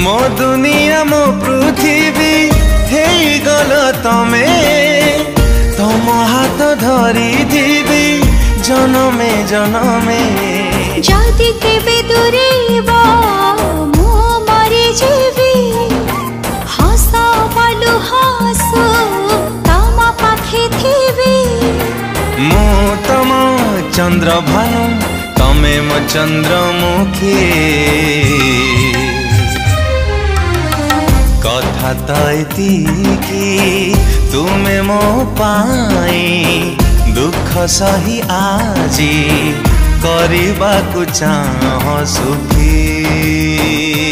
मो दुनिया मो पृथ्वी हे गल तमे तम हाथ धरी दिबी जनमे जनमे जदि केबे दूरेबा मो मरि जीवी हस बालु हसु तम पाखे थिबी मो तम चंद्र भानु तमे मो चंद्रमुखी कथा तैतिकी तुमे मो पाई दुख सही आजी करबा को चाह सुखी।